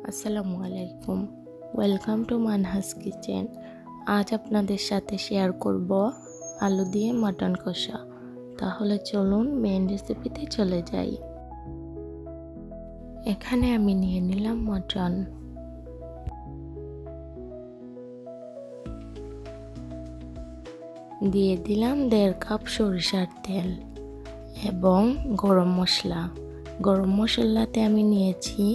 আসসালামু আলাইকুম, welcome to Manhas kitchen. আজ আপনাদের সাথে শেয়ার করব আলু দিয়ে মাটন কষা। তাহলে চলুন মেন রেসিপিতে চলে যাই। এখানে আমি নিয়ে নিলাম মটন, দিয়ে দিলাম 1.5 কাপ সরিষার তেল এবং গরম মশলা। গরম মশলাতে আমি নিয়েছি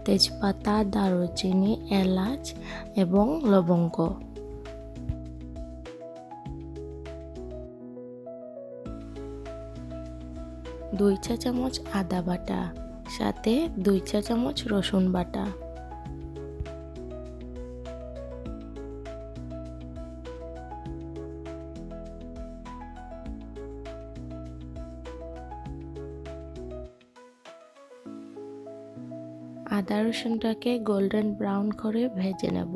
তেজপাতা, দারুচিনি, এলাচ এবং লবঙ্গ। 2 চা চামচ আদা বাটা, সাথে 2 চা চামচ রসুন বাটা। আদা রসুনটাকে গোল্ডেন ব্রাউন করে ভেজে নেব।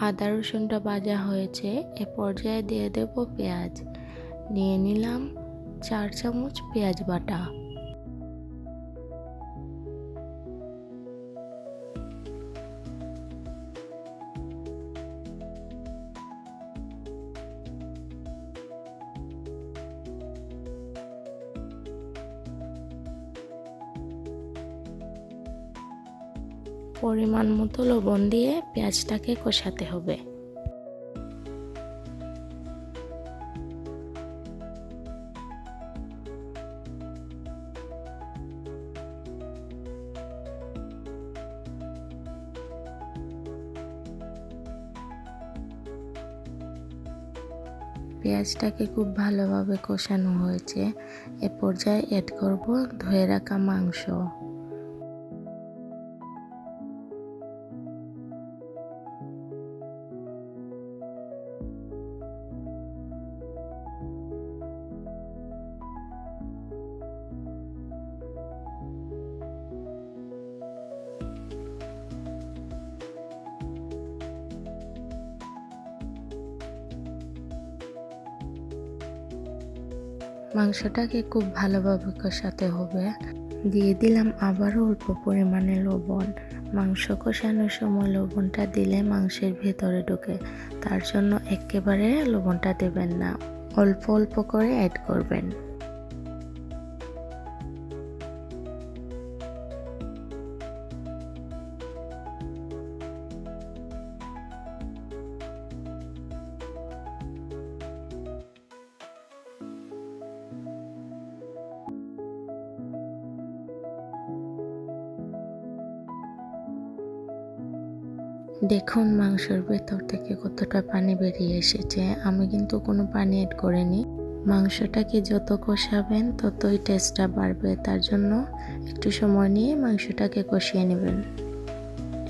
আদা রসুনটা ভাজা হয়েছে, এ পর্যায়ে দিয়ে দেব পেঁয়াজ। নিয়ে নিলাম 4 চামচ পেঁয়াজ বাটা। পরিমাণ মতো লবণ দিয়ে পেঁয়াজটাকে কষাতে হবে। পেঁয়াজটাকে খুব ভালোভাবে কষানো হয়েছে, এ পর্যায়ে অ্যাড করব ধুয়ে রাখা মাংস। মাংসটাকে খুব ভালোভাবে কষাতে হবে। দিয়ে দিলাম আবারও অল্প পরিমাণে লবণ। মাংস কষানোর সময় লবণটা দিলে মাংসের ভেতরে ঢোকে, তার জন্য একেবারে লবণটা দেবেন না, অল্প অল্প করে অ্যাড করবেন। দেখুন মাংসের ভেতর থেকে কতটা পানি বেরিয়ে এসেছে। আমি কিন্তু কোনো পানি অ্যাড করিনি। মাংসটাকে যত কষাবেন ততই টেস্টটা বাড়বে, তার জন্য একটু সময় নিয়ে মাংসটাকে কষিয়ে নেবেন।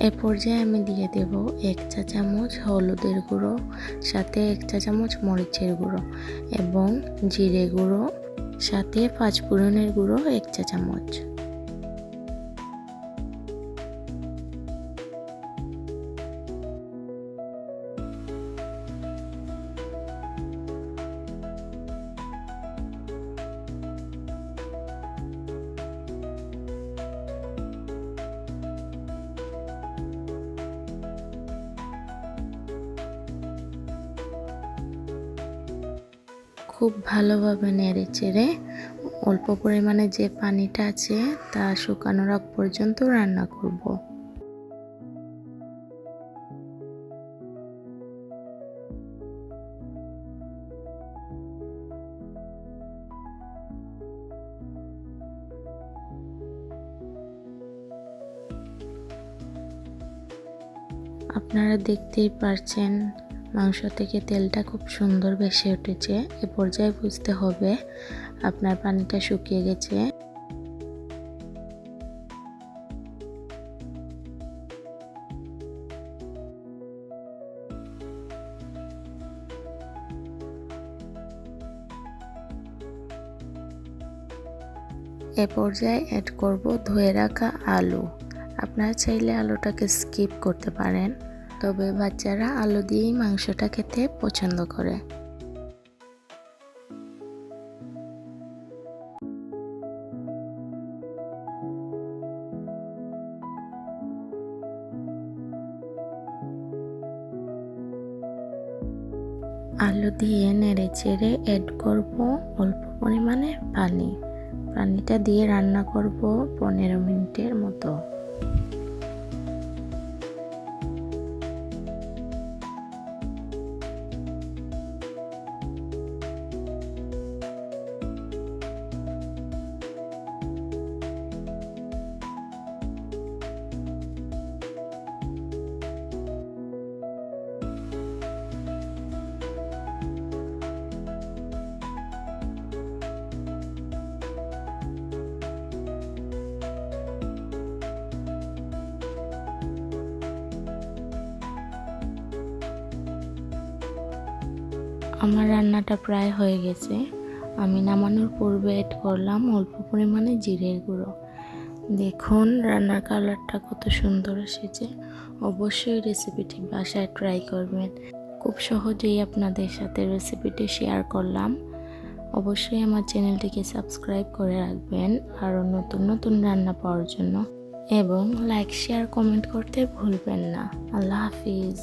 এ পর্যায়ে আমি দিয়ে দেব 1 চা চামচ হলুদের গুঁড়ো, সাথে 1 চা চামচ মরিচের গুঁড়ো এবং জিরে গুঁড়ো, সাথে 5 ফোড়নের গুঁড়ো 1 চা চামচ। খুব ভালোভাবে নেড়ে চেড়ে অল্প পরিমাণে যে পানিটা আছে তা শুকানোর আগ পর্যন্ত রান্না করব। আপনারা দেখতেই পারছেন মাংস থেকে তেলটা খুব সুন্দর ভেসে উঠেছে। এ পর্যায়ে বুঝতে হবে আপনার পানিটা শুকিয়ে গেছে। এ পর্যায়ে অ্যাড করব ধুয়ে রাখা আলু। আপনারা চাইলে আলুটাকে স্কিপ করতে পারেন, তবে বাচ্চারা আলু দিয়েই মাংসটা খেতে পছন্দ করে। আলু দিয়ে নেড়ে চেড়ে অ্যাড করব অল্প পরিমাণে পানি। পানিটা দিয়ে রান্না করব 15 মিনিটের মতো। আমার রান্নাটা প্রায় হয়ে গেছে। আমি নামানোর পূর্বে অ্যাড করলাম অল্প পরিমাণে জিরের গুঁড়ো। দেখুন রান্নার কালারটা কত সুন্দর এসেছে। অবশ্যই রেসিপিটি বাসায় ট্রাই করবেন। খুব সহজেই আপনাদের সাথে রেসিপিটি শেয়ার করলাম। অবশ্যই আমার চ্যানেলটিকে সাবস্ক্রাইব করে রাখবেন আরও নতুন নতুন রান্না পাওয়ার জন্য, এবং লাইক শেয়ার কমেন্ট করতে ভুলবেন না। আল্লাহ হাফিজ।